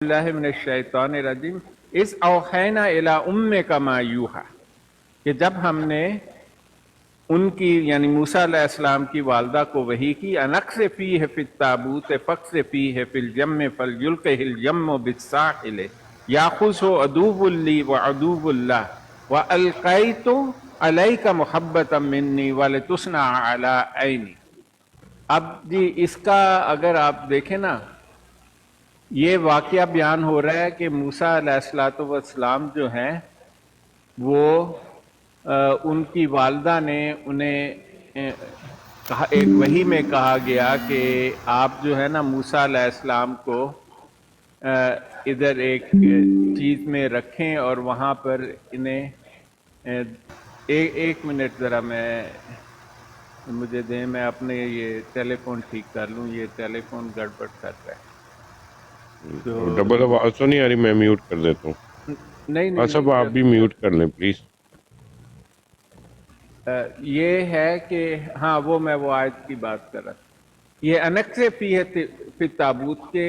اللہ من الشیطان الرجیم اس اوحینا الی امک ما یوحا، کہ جب ہم نے ان کی یعنی موسیٰ علیہ السلام کی والدہ کو وحی کی، انقص فیہ فی التابوت فقص فیہ فی الجم فلیلقہ الجم بالساحل یاخذہ عدو لی وعدو اللہ والقیت علیک محبۃ منی ولتصنع علی عینی۔ اب جی اس کا اگر آپ دیکھیں نا، یہ واقعہ بیان ہو رہا ہے کہ موسیٰ علیہ السلام جو ہیں وہ ان کی والدہ نے انہیں کہا، ایک وحی میں کہا گیا کہ آپ جو ہے نا موسیٰ علیہ السلام کو ادھر ایک چیز میں رکھیں اور وہاں پر انہیں ایک منٹ ذرا مجھے دیں، میں اپنے یہ ٹیلی فون ٹھیک کر لوں، یہ ٹیلی فون گڑبڑ کر رہا ہے۔ تو ڈبل آواز تو نہیں آ رہی؟ میں میوٹ کر دیتا ہوں۔ نہیں صاحب آپ بھی میوٹ کر لیں پلیز۔ یہ ہے کہ ہاں وہ آیت کی بات کر رہا تھا، یہ انقص فی تابوت کے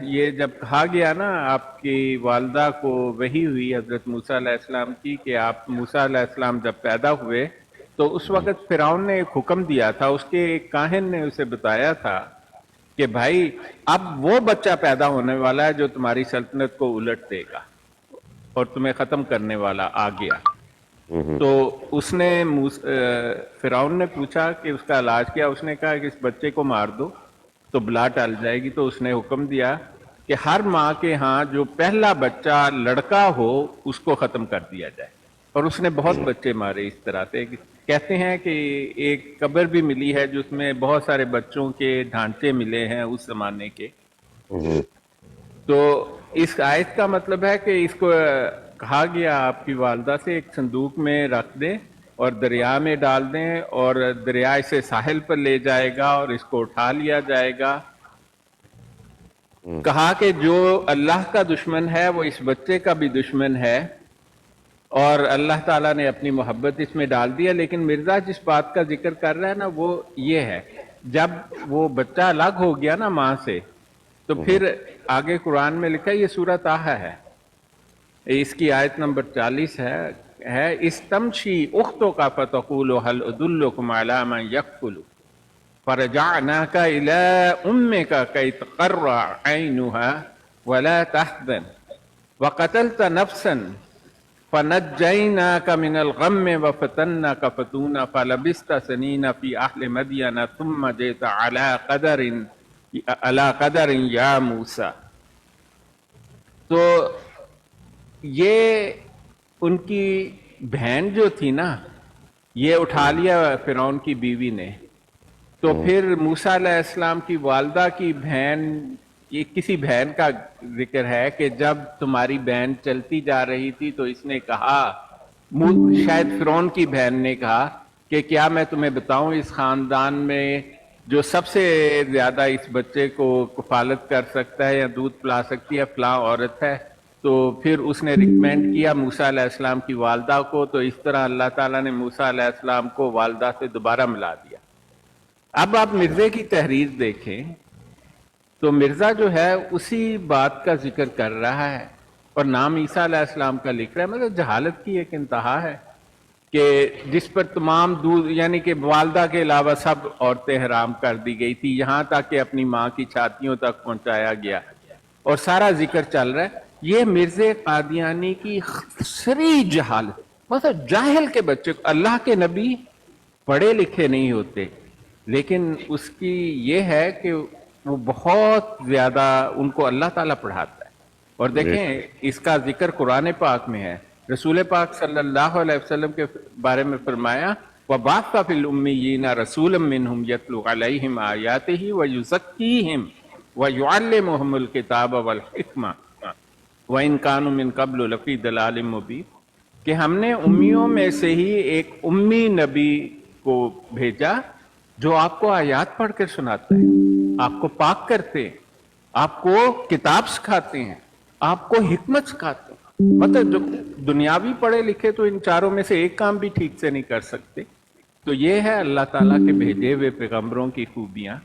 یہ جب کہا گیا نا آپ کی والدہ کو وحی ہوئی حضرت موسیٰ علیہ السلام کی کہ آپ موسیٰ علیہ السلام جب پیدا ہوئے تو اس وقت فرعون نے ایک حکم دیا تھا، اس کے ایک کاہن نے اسے بتایا تھا کہ بھائی اب وہ بچہ پیدا ہونے والا ہے جو تمہاری سلطنت کو الٹ دے گا اور تمہیں ختم کرنے والا آ گیا۔ تو اس نے فرعون نے پوچھا کہ اس کا علاج کیا، اس نے کہا کہ اس بچے کو مار دو تو بلا ٹل جائے گی۔ تو اس نے حکم دیا کہ ہر ماں کے ہاں جو پہلا بچہ لڑکا ہو اس کو ختم کر دیا جائے، اور اس نے بہت بچے مارے اس طرح سے۔ کہتے ہیں کہ ایک قبر بھی ملی ہے جس میں بہت سارے بچوں کے ڈھانچے ملے ہیں اس زمانے کے۔ تو اس آیت کا مطلب ہے کہ اس کو کہا گیا آپ کی والدہ سے ایک صندوق میں رکھ دیں اور دریا میں ڈال دیں، اور دریا اسے ساحل پر لے جائے گا اور اس کو اٹھا لیا جائے گا۔ کہا کہ جو اللہ کا دشمن ہے وہ اس بچے کا بھی دشمن ہے، اور اللہ تعالیٰ نے اپنی محبت اس میں ڈال دیا۔ لیکن مرزا جس بات کا ذکر کر رہا ہے نا وہ یہ ہے، جب وہ بچہ الگ ہو گیا نا ماں سے تو پھر آگے قرآن میں لکھا ہے، یہ سورہ طٰہٰ ہے، اس کی آیت نمبر 40 ہے استمشی اختو کا فتقول هل ادلکم علی من یکفل فرجعناک الی امک کی تقر عینها ولا تحزن وقتلت نفسا فنجیناک من الغم وفتناک فتونا فلبثت سنین فی اہل مدین ثم جئت علی قدر یا موسیٰ۔ تو یہ ان کی بہن جو تھی نا، یہ اٹھا لیا فرعون کی بیوی نے۔ تو پھر موسیٰ علیہ السلام کی والدہ کی بہن، یہ کسی بہن کا ذکر ہے کہ جب تمہاری بہن چلتی جا رہی تھی تو اس نے کہا، شاید فرعون کی بہن نے کہا کہ کیا میں تمہیں بتاؤں اس خاندان میں جو سب سے زیادہ اس بچے کو کفالت کر سکتا ہے یا دودھ پلا سکتی ہے فلاں عورت ہے۔ تو پھر اس نے ریکمینڈ کیا موسیٰ علیہ السلام کی والدہ کو، تو اس طرح اللہ تعالیٰ نے موسیٰ علیہ السلام کو والدہ سے دوبارہ ملا دیا۔ اب آپ مرزے کی تحریر دیکھیں تو مرزا جو ہے اسی بات کا ذکر کر رہا ہے اور نام عیسیٰ علیہ السلام کا لکھ رہا ہے۔ مطلب جہالت کی ایک انتہا ہے کہ جس پر تمام دودھ یعنی کہ والدہ کے علاوہ سب عورتیں حرام کر دی گئی تھی، یہاں تک کہ اپنی ماں کی چھاتیوں تک پہنچایا گیا، اور سارا ذکر چل رہا ہے۔ یہ مرزا قادیانی کی صریح جہالت، مطلب جاہل کے بچے کو، اللہ کے نبی پڑھے لکھے نہیں ہوتے، لیکن اس کی یہ ہے کہ وہ بہت زیادہ ان کو اللہ تعالیٰ پڑھاتا ہے۔ اور دیکھیں اس کا ذکر قرآن پاک میں ہے، رسول پاک صلی اللہ علیہ وسلم کے بارے میں فرمایا وَبَعَثَ فِي الْأُمِّيِّينَ رَسُولًا مِّنْهُمْ يَتْلُو عَلَيْهِمْ آيَاتِهِ وَيُزَكِّيهِمْ وَيُعَلِّمُهُمُ الْكِتَابَ وَالْحِكْمَةَ وَإِنْ كَانُوا مِنْ قَبْلُ لَفِي ضَلَالٍ مُّبِينٍ، کہ ہم نے امیوں میں سے ہی ایک امی نبی کو بھیجا جو آپ کو آیات پڑھ کر سناتا ہے، آپ کو پاک کرتے ہیں، آپ کو کتاب سکھاتے ہیں، آپ کو حکمت سکھاتے ہیں۔ مطلب جو دنیاوی پڑھے لکھے تو ان چاروں میں سے ایک کام بھی ٹھیک سے نہیں کر سکتے۔ تو یہ ہے اللہ تعالیٰ کے بھیجے ہوئے پیغمبروں کی خوبیاں۔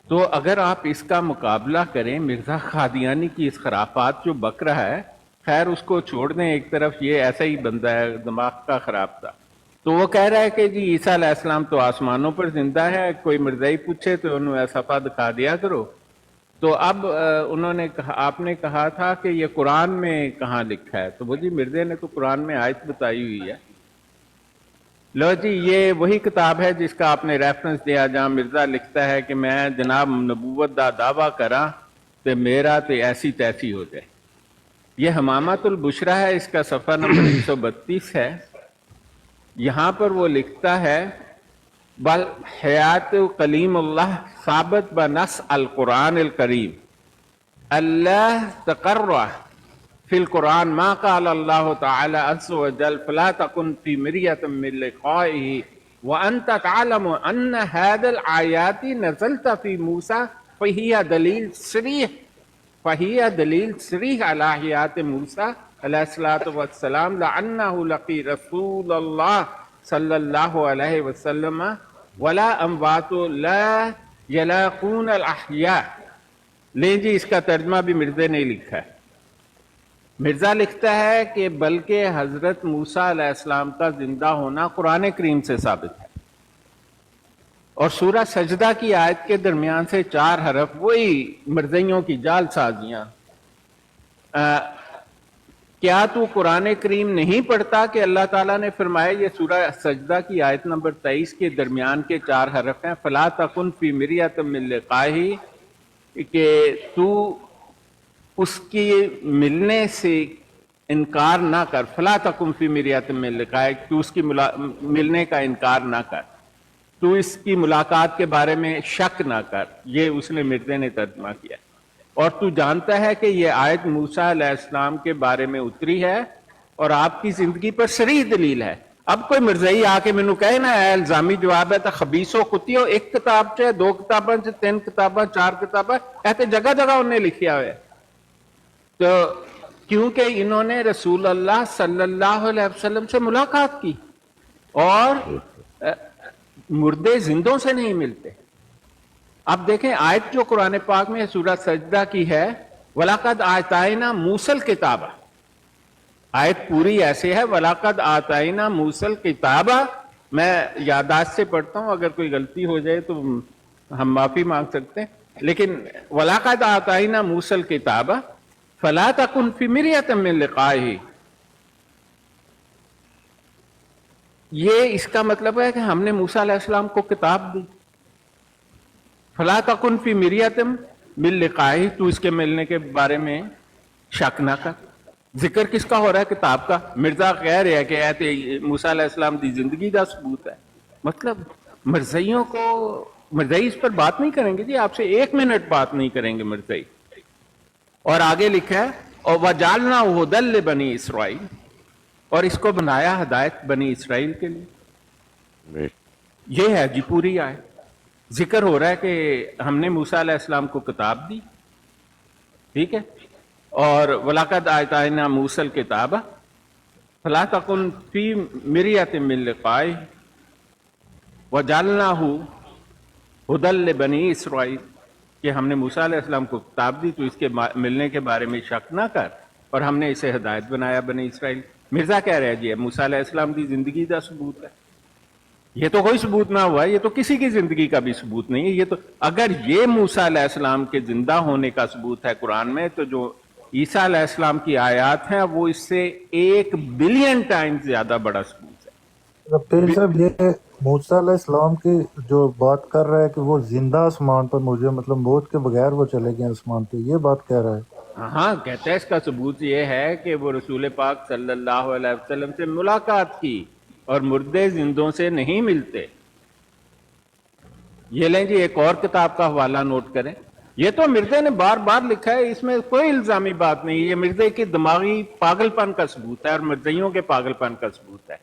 تو اگر آپ اس کا مقابلہ کریں مرزا قادیانی کی اس خرافات جو بک رہا ہے، خیر اس کو چھوڑ دیں ایک طرف، یہ ایسا ہی بندہ ہے، دماغ کا خراب تھا. تو وہ کہہ رہا ہے کہ جی عیسیٰ علیہ السلام تو آسمانوں پر زندہ ہے، کوئی مرزائی پوچھے تو انہوں صفحہ دکھا دیا کرو. تو اب انہوں نے کہا، آپ نے کہا تھا کہ یہ قرآن میں کہاں لکھا ہے، تو وہ جی مرزے نے تو قرآن میں آیت بتائی ہوئی ہے. لو جی یہ وہی کتاب ہے جس کا آپ نے ریفرنس دیا جہاں مرزا لکھتا ہے کہ میں جناب نبوت دا دعویٰ کراں تو میرا تو ایسی تیسی ہو جائے. یہ حمامۃ البشرا ہے، اس کا صفحہ نمبر 132 ہے. یہاں پر وہ لکھتا ہے بل حیات کلیم اللہ ثابت بنص القرآن الکریم اللہ تقرر فی القرآن ما قال اللہ تعالی عز وجل فلا تکن فی مریۃ من لقائہ وانت تعلم ان هذه الآیات نزلت فی موسیٰ فہی دلیل صریح علی حیات موسیٰ علیہ الصلوۃ والسلام لعنہ لقی رسول اللہ صلی اللہ علیہ وسلم ولا اموات لا یلاقون الاحیاء. لیں جی اس کا ترجمہ بھی مرزا نے لکھا ہے. مرزا لکھتا ہے کہ بلکہ حضرت موسیٰ علیہ السلام کا زندہ ہونا قرآن کریم سے ثابت ہے، اور سورہ سجدہ کی آیت کے درمیان سے 4 حرف وہی مرزائیوں کی جال سازیاں. کیا تو قرآن کریم نہیں پڑھتا کہ اللہ تعالیٰ نے فرمایا، یہ سورہ سجدہ کی آیت نمبر 23 کے درمیان کے 4 حرف ہیں، فلا تکن فی مریۃ من لقائہ، کہ تو اس کی ملنے سے انکار نہ کر. فلا تکن فی مریۃ من لقائہ، تو اس کی ملنے کا انکار نہ کر، تو اس کی ملاقات کے بارے میں شک نہ کر. یہ اس نے مرزا نے ترجمہ کیا. اور تو جانتا ہے کہ یہ آیت موسیٰ علیہ السلام کے بارے میں اتری ہے اور آپ کی زندگی پر صریح دلیل ہے. اب کوئی مرزائی آ کے مینوں کہے نا اے الزامی جواب ہے تو خبیثو کتیو، ایک کتاب سے 2 کتاباں سے 3 کتاباں 4 کتاباں ایسے جگہ جگہ انہیں لکھیا ہوئے. تو کیونکہ انہوں نے رسول اللہ صلی اللہ علیہ وسلم سے ملاقات کی، اور مردے زندوں سے نہیں ملتے. اب دیکھیں آیت جو قرآن پاک میں سورہ سجدہ کی ہے، وَلَقَدْ آتَيْنَا مُوسَى الْكِتَابَ، آیت پوری ایسے ہے وَلَقَدْ آتَيْنَا مُوسَى الْكِتَابَ. میں یادداشت سے پڑھتا ہوں، اگر کوئی غلطی ہو جائے تو ہم معافی مانگ سکتے ہیں، لیکن وَلَقَدْ آتَيْنَا مُوسَى الْكِتَابَ فَلَا تَكُنْ فِي مِرْيَةٍ مِّن لِقَائِهِ. یہ اس کا مطلب ہے کہ ہم نے موسیٰ علیہ السلام کو کتاب دی. فَلَا تَكُنْ فِي مِرْيَةٍ مِّن لِقَائِهِ، تو اس کے ملنے کے بارے میں شک نہ کر. ذکر کس کا ہو رہا ہے؟ کتاب کا. مرزا کہہ رہے ہیں کہ ایت موسیٰ علیہ السلام دی زندگی کا ثبوت ہے. مطلب مرزائیوں کو، مرزائی اس پر بات نہیں کریں گے جی، آپ سے 1 منٹ بات نہیں کریں گے مرزائی. اور آگے لکھا ہے اور وَجَعَلْنَاهُ هُدًى لِبَنِي إِسرائیل، اور اس کو بنایا ہدایت بنی اسرائیل کے لیے. یہ ہے جی پوری آیت. ذکر ہو رہا ہے کہ ہم نے موسیٰ علیہ السلام کو کتاب دی، ٹھیک ہے، اور وَلَقَدْ آتَيْنَا مُوسَى الْكِتَابَ فَلَا تَكُنْ فِي مِرْيَةٍ مِّن لِقَائِهِ وَجَعَلْنَاهُ هُدًى لِبَنِي إِسرائیل، کہ ہم نے موسیٰ علیہ السلام کو کتاب دی تو اس کے ملنے کے بارے میں شک نہ کر، اور ہم نے اسے ہدایت بنایا بنی اسرائیل. مرزا کہہ رہے ہیں جی موسیٰ علیہ السلام کی زندگی کا ثبوت ہے. یہ تو کوئی ثبوت نہ ہوا، یہ تو کسی کی زندگی کا بھی ثبوت نہیں ہے. یہ تو اگر یہ موسیٰ علیہ السلام کے زندہ ہونے کا ثبوت ہے قرآن میں، تو جو عیسیٰ علیہ السلام کی آیات ہیں وہ اس سے 1 بلین ٹائم زیادہ بڑا ثبوت ہے. پیر صاحب یہ موسیٰ علیہ السلام کی جو بات کر رہا ہے کہ وہ زندہ آسمان پر موجود، مطلب موت کے بغیر وہ چلے گئے آسمان پہ، یہ بات کہہ رہا ہے. ہاں کہتا ہے اس کا ثبوت یہ ہے کہ وہ رسول پاک صلی اللہ علیہ وسلم سے ملاقات کی، اور مردے زندوں سے نہیں ملتے. یہ لیں جی ایک اور کتاب کا حوالہ نوٹ کریں. یہ تو مرزا نے بار بار لکھا ہے، اس میں کوئی الزامی بات نہیں. یہ مرزا کی دماغی پاگل پن کا ثبوت ہے اور مرزائیوں کے پاگل پن کا ثبوت ہے.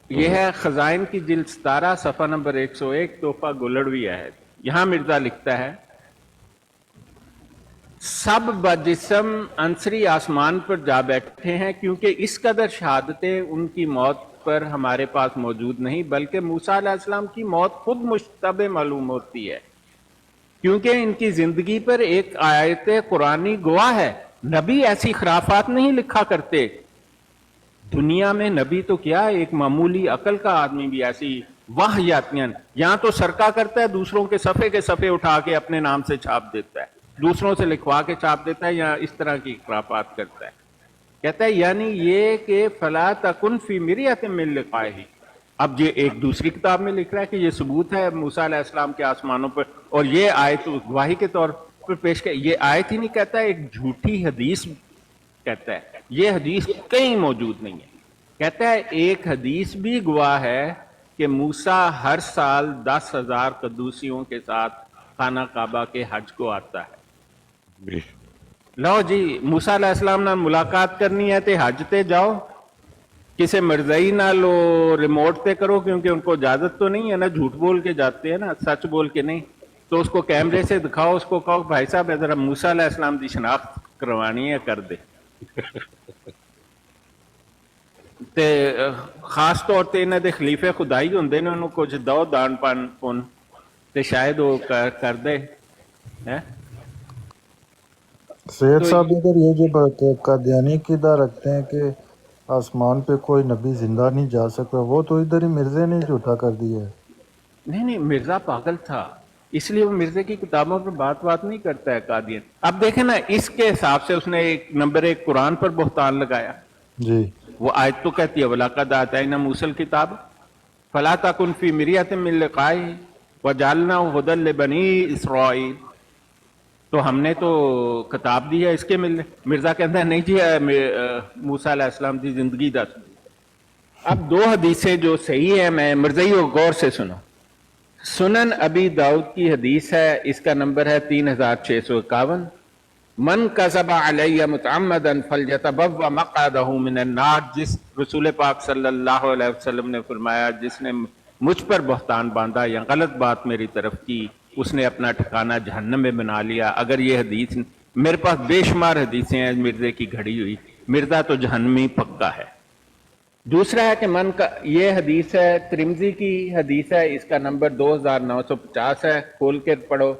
یہ ہے خزائن کی جلد 17 صفحہ نمبر 101 تحفہ گلڑوی ہے. یہاں مرزا لکھتا ہے سب بجسم عنصری آسمان پر جا بیٹھے ہیں، کیونکہ اس قدر شہادتیں ان کی موت پر ہمارے پاس موجود نہیں، بلکہ موسیٰ علیہ السلام کی موت خود مشتبہ معلوم ہوتی ہے. کیونکہ ان کی زندگی پر ایک آیت قرآنی گواہ ہے. نبی ایسی خرافات نہیں لکھا کرتے. دنیا میں نبی تو کیا ایک معمولی عقل کا آدمی بھی ایسی واہیاتیاں یہاں تو سرکا کرتا ہے, دوسروں کے صفحے اٹھا کے اپنے نام سے چھاپ دیتا ہے, دوسروں سے لکھوا کے چھاپ دیتا ہے, یا اس طرح کی خرافات کرتا ہے. کہتا ہے یعنی یہ کہ فلا تکن فی مریۃ من لقائہ. اب یہ ایک دوسری کتاب میں لکھ رہا ہے کہ یہ ثبوت ہے موسیٰ علیہ السلام کے آسمانوں پر, اور یہ آیت گواہی کے طور پر پیش کر. یہ آیت ہی نہیں کہتا, ایک جھوٹی حدیث کہتا ہے. یہ حدیث کہیں موجود نہیں ہے. کہتا ہے ایک حدیث بھی گواہ ہے کہ موسیٰ ہر سال 10,000 قدوسیوں کے ساتھ خانہ کعبہ کے حج کو آتا ہے. لو جی موسیٰ علیہ السلام نہ ملاقات کرنی ہے تے حج تے جاؤ, کسے مرضی نہ لو ریموٹ تے کرو, کیونکہ ان کو اجازت تو نہیں ہے نا, جھوٹ بول کے جاتے ہیں نا, سچ بول کے نہیں. تو اس کو کیمرے سے دکھاؤ, اس کو کہو بھائی صاحب ذرا موسیٰ علیہ السلام کی شناخت کروانی ہے, کر دے. تے خاص طور تے انہاں دے خلیفے خدائی ہوندے نے, انہوں کچھ دو دان پن تے شاید وہ کر دے. سید صاحب ادھر یہ جو بات ہے قادیانی کی ادھر رکھتے ہیں کہ آسمان پہ کوئی نبی زندہ نہیں جا سکتا, وہ تو ادھر ہی مرزے نے جھوٹا کر دیا ہے. نہیں مرزا پاگل تھا, اس لیے وہ مرزے کی کتابوں پر بات نہیں کرتا ہے قادیان. اب دیکھیں نا, اس کے حساب سے اس نے نمبر 1 قرآن پر بہتان لگایا. جی وہ آیت تو کہتی ہے وَلَقَدْ آتَيْنَا مُوسَى الْكِتَابَ فَلَا تَكُنْ فِي مِرْيَةٍ مِّن لِقَائِهِ وَجَعَلْنَاهُ هُدًى لِبَنِي إِسْرَائِيلَ. تو ہم نے تو کتاب دی ہے اس کے ملنے. مرزا کہتا ہے نہیں جی موسیٰ علیہ السلام کی زندگی دس. اب 2 حدیثیں جو صحیح ہیں, میں مرزائی کو غور سے سنو. سنن ابی داؤد کی حدیث ہے, اس کا نمبر ہے 3651. من کذب علی متعمدا فلیتبوأ مقعدہ من النار. جس رسول پاک صلی اللہ علیہ وسلم نے فرمایا جس نے مجھ پر بہتان باندھا یا غلط بات میری طرف کی, اس نے اپنا ٹھکانہ جہنم میں بنا لیا. اگر یہ حدیث, میرے پاس بے شمار حدیثیں ہیں مرزے کی گھڑی ہوئی, مرزا تو جہنمی پکا ہے. دوسرا ہے کہ یہ حدیث ہے ترمذی کی حدیث ہے, اس کا نمبر 2950 ہے, کھول کے پڑھو.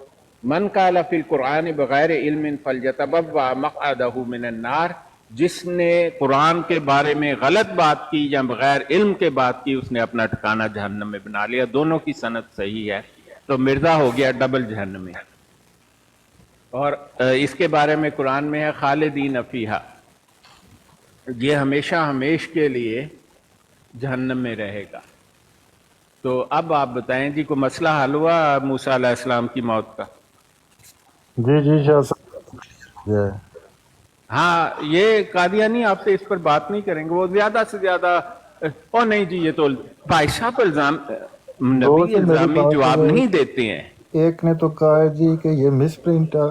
من قال فی القرآن بغیر علم فلیتبوأ مقعدہ من النار. جس نے قرآن کے بارے میں غلط بات کی یا بغیر علم کے بات کی, اس نے اپنا ٹھکانہ جہنم میں بنا لیا. دونوں کی سند صحیح ہے, تو مرزا ہو گیا ڈبل جہنم میں. اور اس کے بارے میں قرآن میں ہے خالدین فیہا, یہ ہمیشہ ہمیش کے لیے جہنم میں رہے گا. تو اب آپ بتائیں جی, کوئی مسئلہ حل ہوا موسیٰ علیہ السلام کی موت کا؟ جی شاہ صاحب. ہاں یہ قادیانی آپ سے اس پر بات نہیں کریں گے, وہ زیادہ سے زیادہ او نہیں جی یہ تو بھائی صاحب نبی الزامی جواب نہیں دیتے ہیں. ایک نے تو کہا ہے جی کہ یہ مس پرنٹ ہے,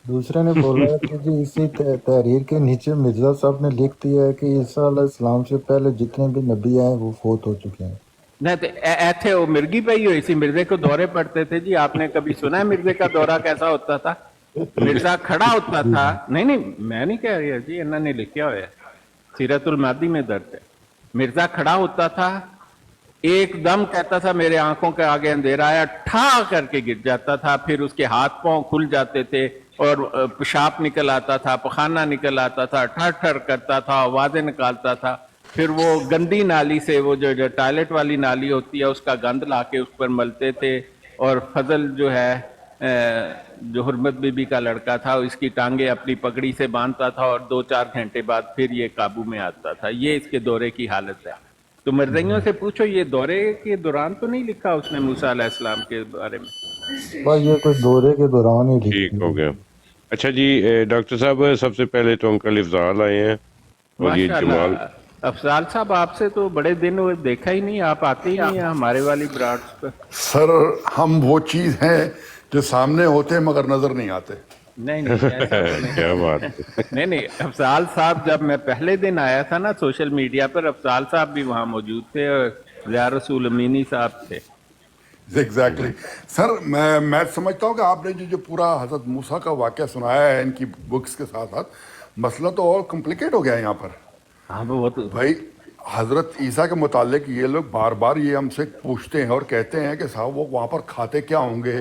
دوسرے نے بولا ہے کہ جی اسی تحریر کے نیچے مرزا صاحب نے لکھ دیا ہے کہ عیسیٰ علیہ السلام سے پہلے جتنے بھی نبی آئے وہ فوت ہو چکے ہیں. نہیں تو ایتھے وہ مرغی پہ ہی ہوئی سی, مرزے کو دورے پڑتے تھے جی. آپ نے کبھی سنا ہے مرزے کا دورہ کیسا ہوتا تھا؟ مرزا کھڑا ہوتا تھا. نہیں میں نہیں کہہ رہی جی, انہوں نے لکھا ہوا ہے سیرت المادی میں درج ہے. مرزا کھڑا ہوتا تھا, ایک دم کہتا تھا میرے آنکھوں کے آگے اندھیرا آیا, ٹھا کر کے گر جاتا تھا. پھر اس کے ہاتھ پاؤں کھل جاتے تھے اور پیشاب نکل آتا تھا, پخانہ نکل آتا تھا, ٹھر ٹھر کرتا تھا, آوازیں نکالتا تھا. پھر وہ گندی نالی سے, وہ جو ٹوائلٹ والی نالی ہوتی ہے, اس کا گند لا کے اس پر ملتے تھے. اور فضل جو ہے جو حرمت بی بی کا لڑکا تھا, اس کی ٹانگیں اپنی پگڑی سے باندھتا تھا, اور 2-4 گھنٹے بعد پھر یہ قابو میں آتا تھا. یہ اس کے دورے کی حالت ہے. تو مرزائیوں سے پوچھو یہ دورے کے دوران تو نہیں لکھا اس نے موسیٰ علیہ السلام کے بارے میں؟ بھائی یہ کوئی دورے کے دوران ہی ٹھیک ہو گیا. اچھا جی ڈاکٹر صاحب, سب سے پہلے تو انکل افضال آئے ہیں, اور یہ جمال. افضال صاحب آپ سے تو بڑے دن ہوئے دیکھا ہی نہیں, آپ آتے ہی نہیں ہیں ہمارے والی براڈس پر. سر ہم وہ چیز ہیں جو سامنے ہوتے ہیں مگر نظر نہیں آتے. نہیں کیا بات ہے. نہیں افضال صاحب جب میں پہلے دن آیا تھا نا سوشل میڈیا پر, افضال صاحب بھی وہاں موجود تھے, اور ضیاء رسول امینی صاحب تھے. ایگزیکٹلی سر, میں سمجھتا ہوں کہ آپ نے جو پورا حضرت موسیٰ کا واقعہ سنایا ہے ان کی بکس کے ساتھ ساتھ, مسئلہ تو اور کمپلیکیٹ ہو گیا ہے یہاں پر. ہاں وہ تو بھائی حضرت عیسیٰ کے متعلق یہ لوگ بار بار یہ ہم سے پوچھتے ہیں اور کہتے ہیں کہ صاحب وہ وہاں پر کھاتے کیا ہوں گے,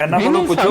ਇਹਨਾਂ ਕੋਲੋਂ ਪੁੱਛੋ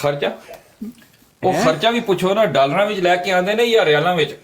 ਖਰਚਾ ਉਹ ਖਰਚਾ ਵੀ ਪੁੱਛੋ ਨਾ, ਡਾਲਰਾਂ ਵਿੱਚ ਲੈ ਕੇ ਆਉਂਦੇ ਨੇ ਜਾਂ ਰਿਆਲਾਂ ਵਿੱਚ?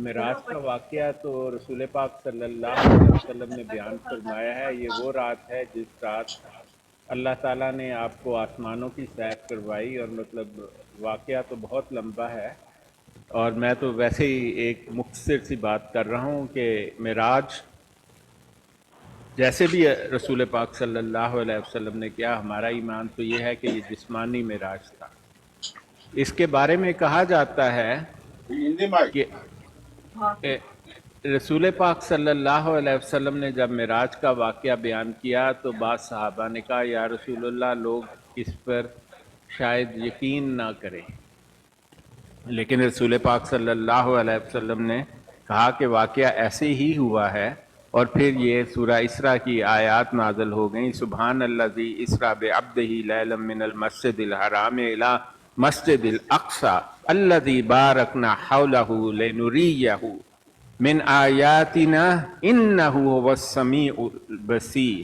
معراج کا واقعہ تو رسول پاک صلی اللہ علیہ وسلم نے بیان فرمایا ہے. یہ وہ رات ہے جس رات اللہ تعالیٰ نے آپ کو آسمانوں کی سیر کروائی، اور مطلب واقعہ تو بہت لمبا ہے، اور میں تو ویسے ہی ایک مختصر سی بات کر رہا ہوں کہ معراج جیسے بھی رسول پاک صلی اللہ علیہ وسلم نے کیا، ہمارا ایمان تو یہ ہے کہ یہ جسمانی معراج تھا. اس کے بارے میں کہا جاتا ہے کہ رسول پاک صلی اللہ علیہ وسلم نے جب معراج کا واقعہ بیان کیا تو بعض صحابہ نے کہا یا رسول اللہ لوگ اس پر شاید یقین نہ کریں، لیکن رسول پاک صلی اللہ علیہ وسلم نے کہا کہ واقعہ ایسے ہی ہوا ہے، اور پھر یہ سورہ اسراء کی آیات نازل ہو گئیں. سبحان الذی اسریٰ بعبدہ لیلا من المسجد الحرام الی مسجد الاقصی الذی بارکنا حولہ لنریہ من آیاتنا انہ هو السمیع البصیر.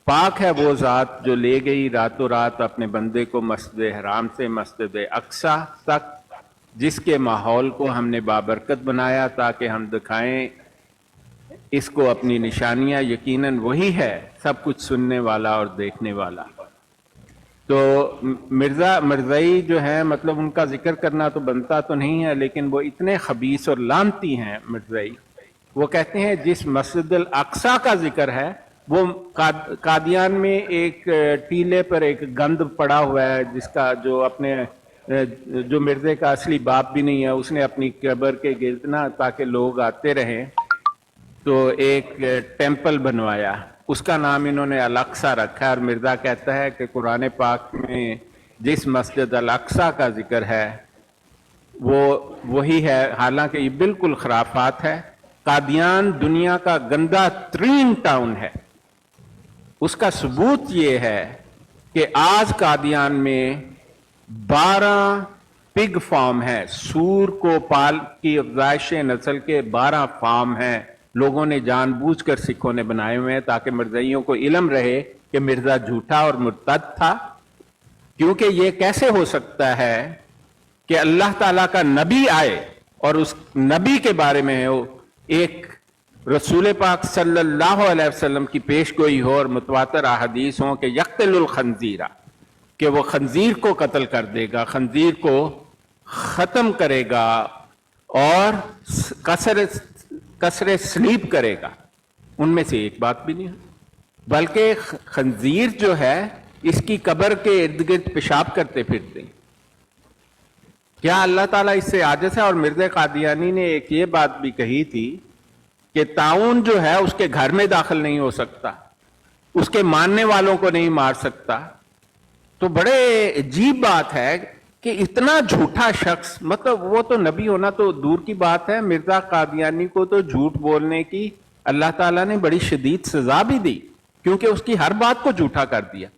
پاک ہے وہ ذات جو لے گئی راتوں رات اپنے بندے کو مسجد حرام سے مسجد اقصی تک، جس کے ماحول کو ہم نے بابرکت بنایا تاکہ ہم دکھائیں اس کو اپنی نشانیاں. یقیناً وہی ہے سب کچھ سننے والا اور دیکھنے والا. تو مرزائی جو ہیں مطلب ان کا ذکر کرنا تو بنتا تو نہیں ہے، لیکن وہ اتنے خبیث اور لعنتی ہیں مرزائی. وہ کہتے ہیں جس مسجد الاقصی کا ذکر ہے وہ قادیان میں ایک ٹیلے پر ایک گند پڑا ہوا ہے، جس کا جو مرزے کا اصلی باپ بھی نہیں ہے، اس نے اپنی قبر کے گرد نا تاکہ لوگ آتے رہیں تو ایک ٹیمپل بنوایا، اس کا نام انہوں نے الاقصی رکھا ہے. اور مرزا کہتا ہے کہ قرآن پاک میں جس مسجد الاقصی کا ذکر ہے وہ وہی ہے، حالانکہ یہ بالکل خرافات ہے. قادیان دنیا کا گندہ ترین ٹاؤن ہے. اس کا ثبوت یہ ہے کہ آج قادیان میں 12 پگ فارم ہے، سور کو پال کی افزائش نسل کے 12 فارم ہیں. لوگوں نے جان بوجھ کر سکھوں نے بنائے ہوئے ہیں تاکہ مرزائیوں کو علم رہے کہ مرزا جھوٹا اور مرتد تھا. کیونکہ یہ کیسے ہو سکتا ہے کہ اللہ تعالیٰ کا نبی آئے اور اس نبی کے بارے میں ایک رسول پاک صلی اللہ علیہ وسلم کی پیش گوئی ہو اور متواتر احادیث ہوں کہ یقتل الخنزیرہ، کہ وہ خنزیر کو قتل کر دے گا، خنزیر کو ختم کرے گا اور کسر سلیب کرے گا. ان میں سے ایک بات بھی نہیں ہے، بلکہ خنزیر جو ہے اس کی قبر کے ارد گرد پیشاب کرتے پھرتے. کیا اللہ تعالیٰ اس سے عاجز ہے؟ اور مرزا قادیانی نے ایک یہ بات بھی کہی تھی کہ طاعون جو ہے اس کے گھر میں داخل نہیں ہو سکتا، اس کے ماننے والوں کو نہیں مار سکتا. تو بڑے عجیب بات ہے کہ اتنا جھوٹا شخص، مطلب وہ تو نبی ہونا تو دور کی بات ہے، مرزا قادیانی کو تو جھوٹ بولنے کی اللہ تعالیٰ نے بڑی شدید سزا بھی دی، کیونکہ اس کی ہر بات کو جھوٹا کر دیا.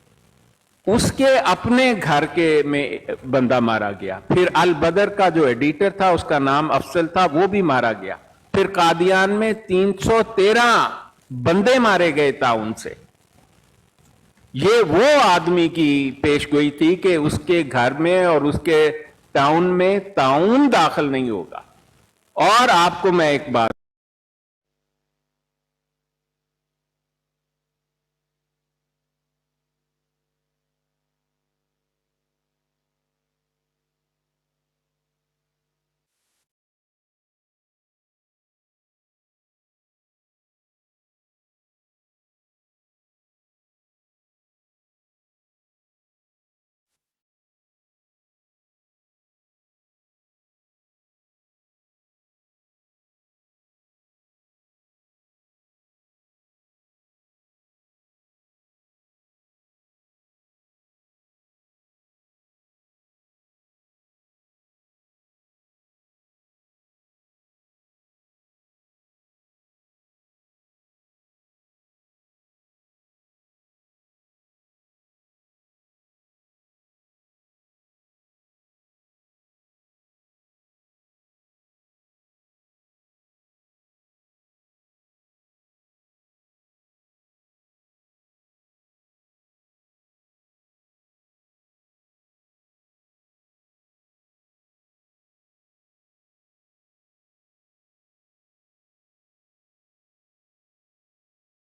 اس کے اپنے گھر کے میں بندہ مارا گیا. پھر البدر کا جو ایڈیٹر تھا اس کا نام افضل تھا، وہ بھی مارا گیا. پھر قادیان میں 313 بندے مارے گئے طاعون سے. یہ وہ آدمی کی پیش گوئی تھی کہ اس کے گھر میں اور اس کے ٹاؤن میں طاعون داخل نہیں ہوگا. اور آپ کو میں ایک بات